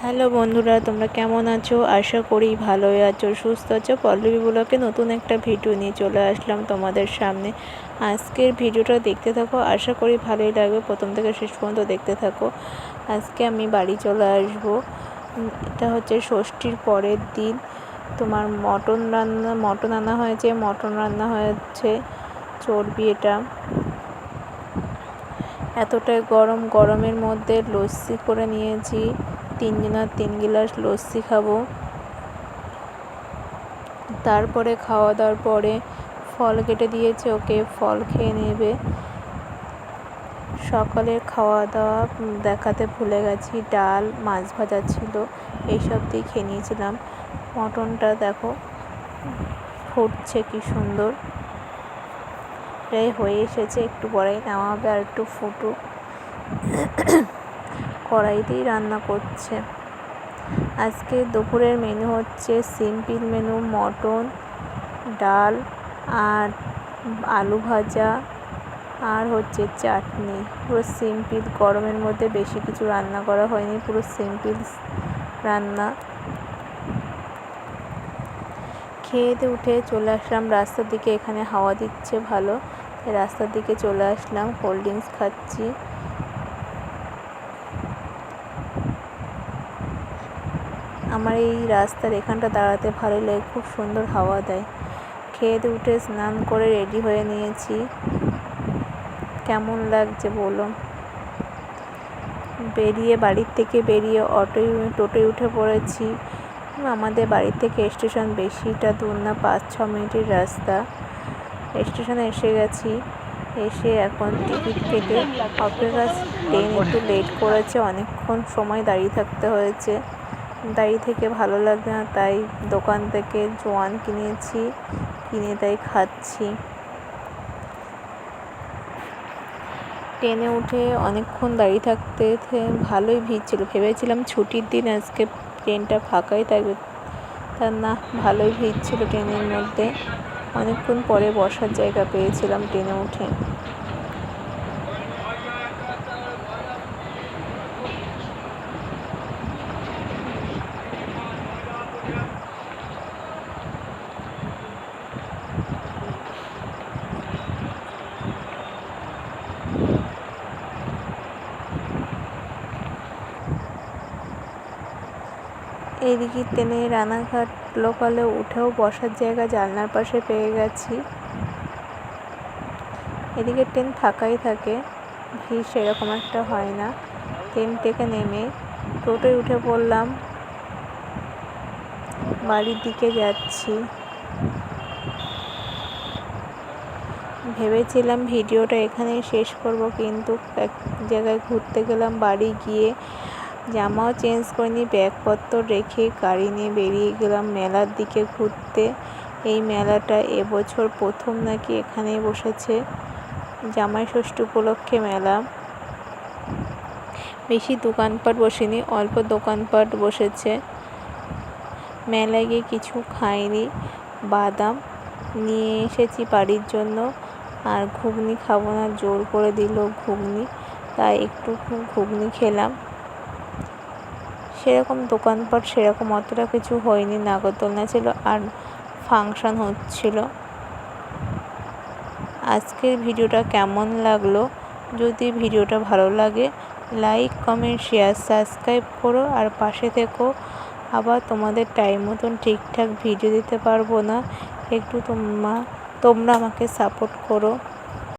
Hello বন্ধুরা, তোমরা কেমন আছো? আশা করি ভালোই আছো, সুস্থ আছো। পল্লবী ব্লগে নতুন একটা ভিডিও নিয়ে চলে আসলাম তোমাদের সামনে। আজকের ভিডিওটা দেখতে থাকো, আশা করি ভালোই লাগবে। প্রথম থেকে শেষ পর্যন্ত দেখতে থাকো। আজকে আমি বাড়ি চলে আসব। এটা হচ্ছে ষষ্ঠীর পরের দিন। তোমার মটন আনা হয়েছে, মটন রান্না হয়েছে, চর্বি। এটা এতটাই গরমের মধ্যে লস্যি করে নিয়েছি। 3 জনের 3 গ্লাস লস্যি খাবো। তারপরে খাওয়া দাওয়ার পরে ফল কেটে দিয়েছে, ওকে ফল খেয়ে নেবে। সকালের খাওয়া দাওয়া দেখাতে ভুলে গেছি, ডাল মাছ ভাজা ছিল, এইসব দিয়ে খেয়ে নিয়েছিলাম। মটনটা দেখো ফুটছে কি সুন্দর, প্রায় হয়ে এসেছে, একটু পরেই নামাবে, আর একটু ফুটুক। কড়াইতেই রান্না করছে। আজকে দুপুরের মেনু হচ্ছে সিম্পল মেনু, মটন, ডাল আর আলু ভাজা আর হচ্ছে চাটনি। পুরো সিম্পল, গরমের মধ্যে বেশি কিছু রান্না করা হয়নি, পুরো সিম্পল রান্না। খেয়ে উঠে চলে আসলাম রাস্তার দিকে, এখানে হাওয়া দিচ্ছে ভালো, রাস্তার দিকে চলে আসলাম। কোল্ড ড্রিঙ্কস খাচ্ছি। আমার এই রাস্তার এখানটা দাঁড়াতে ভালো লাগে, খুব সুন্দর হাওয়া দেয়। খেয়ে উঠে স্নান করে রেডি হয়ে নিয়েছি। কেমন লাগছে বলো। বাড়ির থেকে বেরিয়ে টোটোয় উঠে পড়েছি। আমাদের বাড়ি থেকে স্টেশন বেশিটা দূর না, 5-6 মিনিটের রাস্তা। স্টেশনে এসে গেছি। এসে এখন টিকিট কেটে অপেক্ষা। ট্রেন একটু লেট করেছে, অনেকক্ষণ সময় দাঁড়িয়ে থাকতে হয়েছে। দাঁড়িয়ে থেকে ভালো লাগে না, তাই দোকান থেকে জোয়ান কিনে তাই খাচ্ছি। ট্রেনে উঠে অনেকক্ষণ দাঁড়িয়ে থাকতে ভালোই ভিড় ছিল। ভেবেছিলাম ছুটির দিন আজকে ট্রেনটা ফাঁকাই থাকবে, তা না, ভালোই ভিড় ছিল ট্রেনের মধ্যে। অনেকক্ষণ পরে বসার জায়গা পেয়েছিলাম ট্রেনে উঠে। এদিকে ট্রেনে রানাঘাট লোকালে উঠেও বসার জায়গা জানলার পাশে পেয়ে গেছি। এদিকে ট্রেন ফাঁকাই থাকে, ভিড় সেরকম একটা হয় না। ট্রেন থেকে নেমে টোটোয় উঠে পড়লাম, বাড়ির দিকে যাচ্ছি। ভেবেছিলাম ভিডিওটা এখানেই শেষ করব, কিন্তু এক জায়গায় ঘুরতে গেলাম। বাড়ি গিয়ে জামাও চেঞ্জ করিনি, ব্যাগপত্র রেখে গাড়ি নিয়ে বেরিয়ে গেলাম মেলার দিকে ঘুরতে। এই মেলাটা এবছর প্রথম নাকি এখানেই বসেছে, জামাই ষষ্ঠী উপলক্ষে মেলা। বেশি দোকানপাট বসেনি, অল্প দোকানপাট বসেছে। মেলায় গিয়ে কিছু খাইনি, বাদাম নিয়ে এসেছি বাড়ির জন্য। আর ঘুগনি খাবো না, জোর করে দিল ঘুগনি, তাই একটু ঘুগনি খেলাম। সেরকম দোকানপাট সেরকম অতটা কিছু হয়নি, নাগরদোলনা ছিল আর ফাংশন হচ্ছিল। আজকের ভিডিওটা কেমন লাগলো? যদি ভিডিওটা ভালো লাগে লাইক, কমেন্ট, শেয়ার, সাবস্ক্রাইব করো আর পাশে থেকো। আবার তোমাদের টাইম মতন ঠিকঠাক ভিডিও দিতে পারবো না, একটু তোমরা আমাকে সাপোর্ট করো।